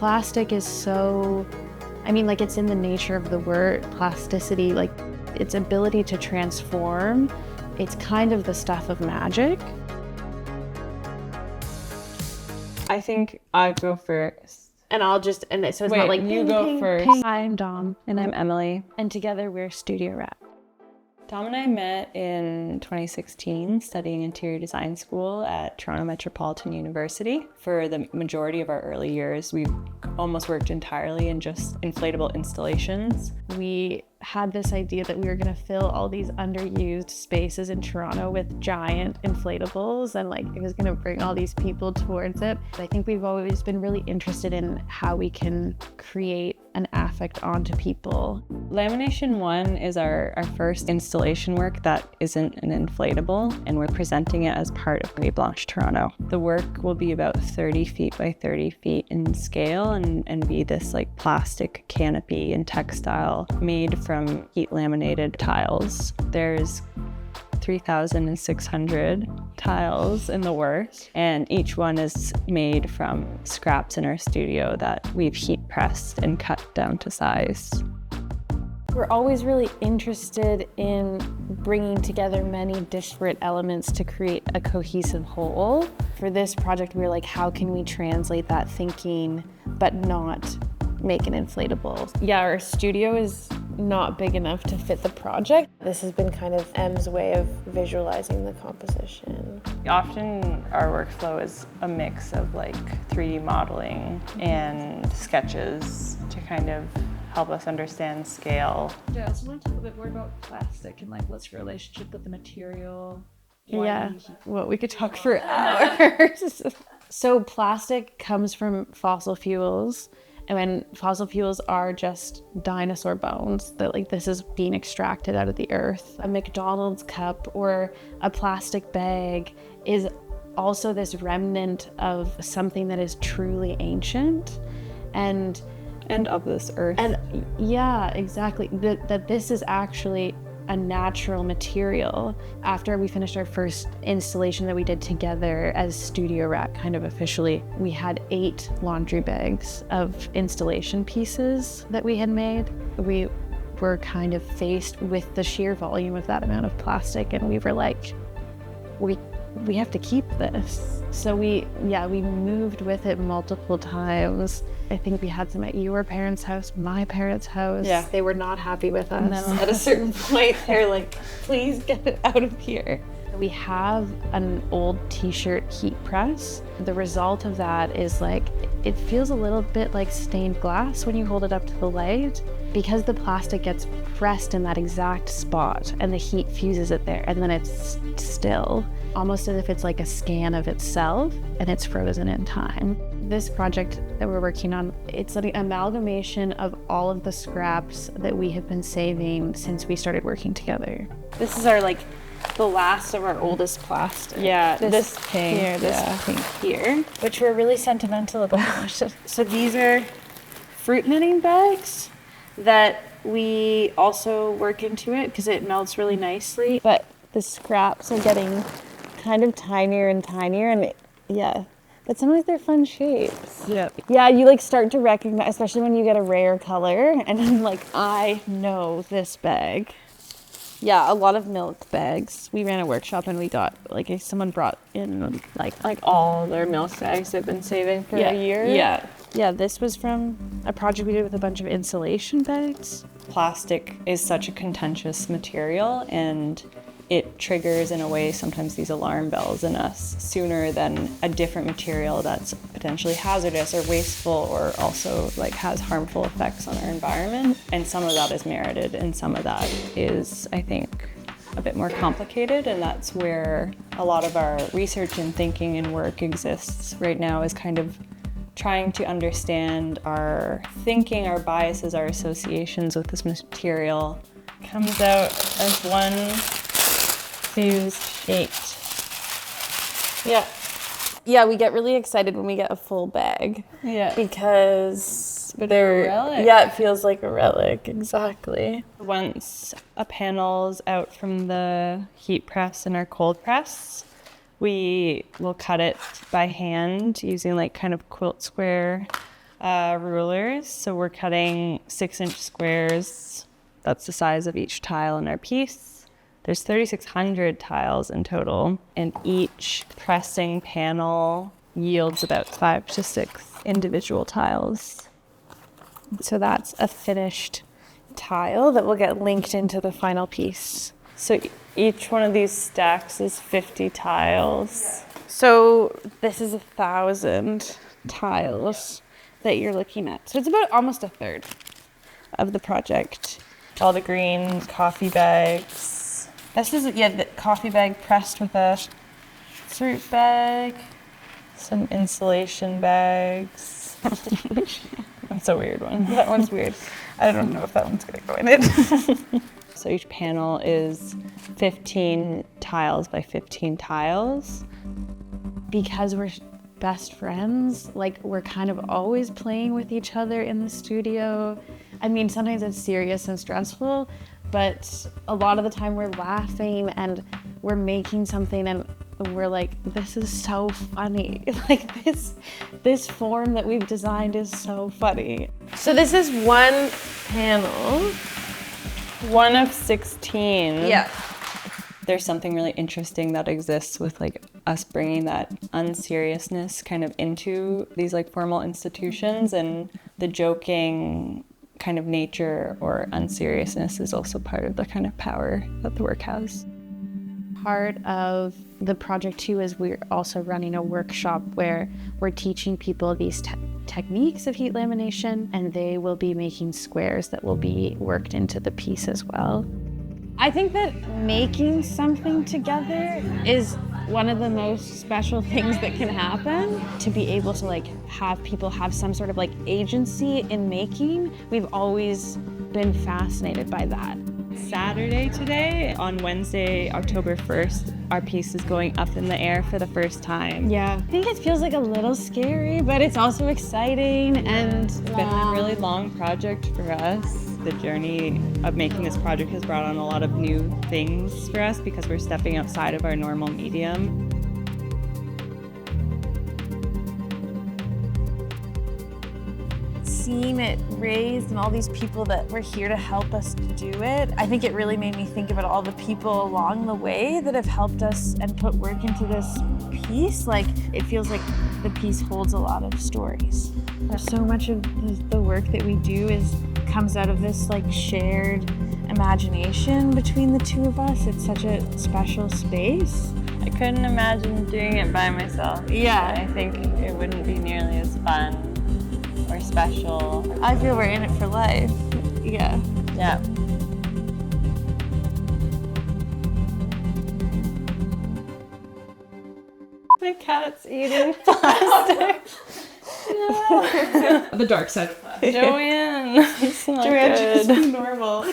plastic is so, I mean, like, it's in the nature of the word, plasticity, like its ability to transform. It's kind of the stuff of magic. I think I'll go first. And I'll just, and so it's Wait, not like you ping, go ping, first. ping. I'm Dom. And I'm Emily. And together we're Studio Wrap. Dom and I met in 2016 studying interior design school at Toronto Metropolitan University. For the majority of our early years, we almost worked entirely in just inflatable installations. We had this idea that we were going to fill all these underused spaces in Toronto with giant inflatables, and like it was going to bring all these people towards it. I think we've always been really interested in how we can create an affect onto people. Lamination 1 is our first installation work that isn't an inflatable, and we're presenting it as part of Nuit Blanche Toronto. The work will be about 30 feet by 30 feet in scale and be this like plastic canopy and textile made from heat laminated tiles. There's 3,600 tiles in the work, and each one is made from scraps in our studio that we've heat pressed and cut down to size. We're always really interested in bringing together many disparate elements to create a cohesive whole. For this project, we were like, how can we translate that thinking but not make an inflatable? Yeah, our studio is not big enough to fit the project. This has been kind of M's way of visualizing the composition. Often our workflow is a mix of like 3D modeling and sketches to kind of help us understand scale. Yeah, so I want to talk a bit more about plastic and like what's your relationship with the material. Yeah, well, we could talk for hours. So plastic comes from fossil fuels. And when fossil fuels are just dinosaur bones, that like this is being extracted out of the earth. A McDonald's cup or a plastic bag is also this remnant of something that is truly ancient and of this earth. And yeah, exactly. That this is actually a natural material. After we finished our first installation that we did together as Studio Wrap, kind of officially, we had 8 laundry bags of installation pieces that we had made. We were kind of faced with the sheer volume of that amount of plastic, and we were like, we have to keep this. So we moved with it multiple times. I think we had some at your parents' house, my parents' house. Yeah. They were not happy with us. No. At a certain point, they're like, please get it out of here. We have an old t-shirt heat press. The result of that is like, it feels a little bit like stained glass when you hold it up to the light, because the plastic gets pressed in that exact spot and the heat fuses it there, and then it's still, almost as if it's like a scan of itself and it's frozen in time. This project that we're working on, it's an amalgamation of all of the scraps that we have been saving since we started working together. This is our like the last of our oldest plastic. Yeah, this pink here, this pink here, which we're really sentimental about. So these are fruit knitting bags that we also work into it because it melts really nicely. But the scraps are getting kind of tinier and tinier, and but sometimes they're fun shapes. Yeah, you like start to recognize, especially when you get a rare color, and I'm like, I know this bag. Yeah, a lot of milk bags. We ran a workshop and we got, like, someone brought in like all their milk bags they've been saving for a year. Yeah, this was from a project we did with a bunch of insulation bags. Plastic is such a contentious material, and it triggers in a way sometimes these alarm bells in us sooner than a different material that's potentially hazardous or wasteful or also like has harmful effects on our environment. And some of that is merited and some of that is, I think, a bit more complicated, and that's where a lot of our research and thinking and work exists right now, is kind of trying to understand our thinking, our biases, our associations with this material. Comes out as one fused shaped. Yeah, we get really excited when we get a full bag. Yeah. Because they're a relic. Yeah, it feels like a relic, exactly. Once a panel's out from the heat press and our cold press, we will cut it by hand using like kind of quilt square Rulers. So we're cutting 6-inch squares. That's the size of each tile in our piece. There's 3,600 tiles in total, and each pressing panel yields about 5 to 6 individual tiles. So that's a finished tile that will get linked into the final piece. So each one of these stacks is 50 tiles. So this is 1,000 tiles that you're looking at. So it's about almost a third of the project. All the green coffee bags. This is, the coffee bag pressed with a fruit bag. Some insulation bags. That's a weird one. That one's weird. I don't know if that one's gonna go in it. So each panel is 15 tiles by 15 tiles. Because we're best friends, like we're kind of always playing with each other in the studio. I mean, sometimes it's serious and stressful, but a lot of the time we're laughing and we're making something and we're like, this is so funny. Like this form that we've designed is so funny. So this is one panel. One of 16. Yeah. There's something really interesting that exists with like us bringing that unseriousness kind of into these like formal institutions, and the joking kind of nature or unseriousness is also part of the kind of power that the work has. Part of the project too is we're also running a workshop where we're teaching people these techniques of heat lamination, and they will be making squares that will be worked into the piece as well. I think that making something together is one of the most special things that can happen. To be able to like have people have some sort of like agency in making, we've always been fascinated by that. Saturday today, on Wednesday, October 1st, our piece is going up in the air for the first time. Yeah, I think it feels like a little scary, but it's also exciting and it's been a really long project for us. The journey of making this project has brought on a lot of new things for us because we're stepping outside of our normal medium. Seeing it raised and all these people that were here to help us do it, I think it really made me think about all the people along the way that have helped us and put work into this piece. Like, it feels like the piece holds a lot of stories. So much of the work that we do comes out of this like shared imagination between the two of us. It's such a special space. I couldn't imagine doing it by myself. Yeah. I think it wouldn't be nearly as fun or special. I feel we're in it for life. Yeah. Yeah. My cat's eating plastic. The dark side of plastic. Joanne, it's not Joanne, good. just be normal.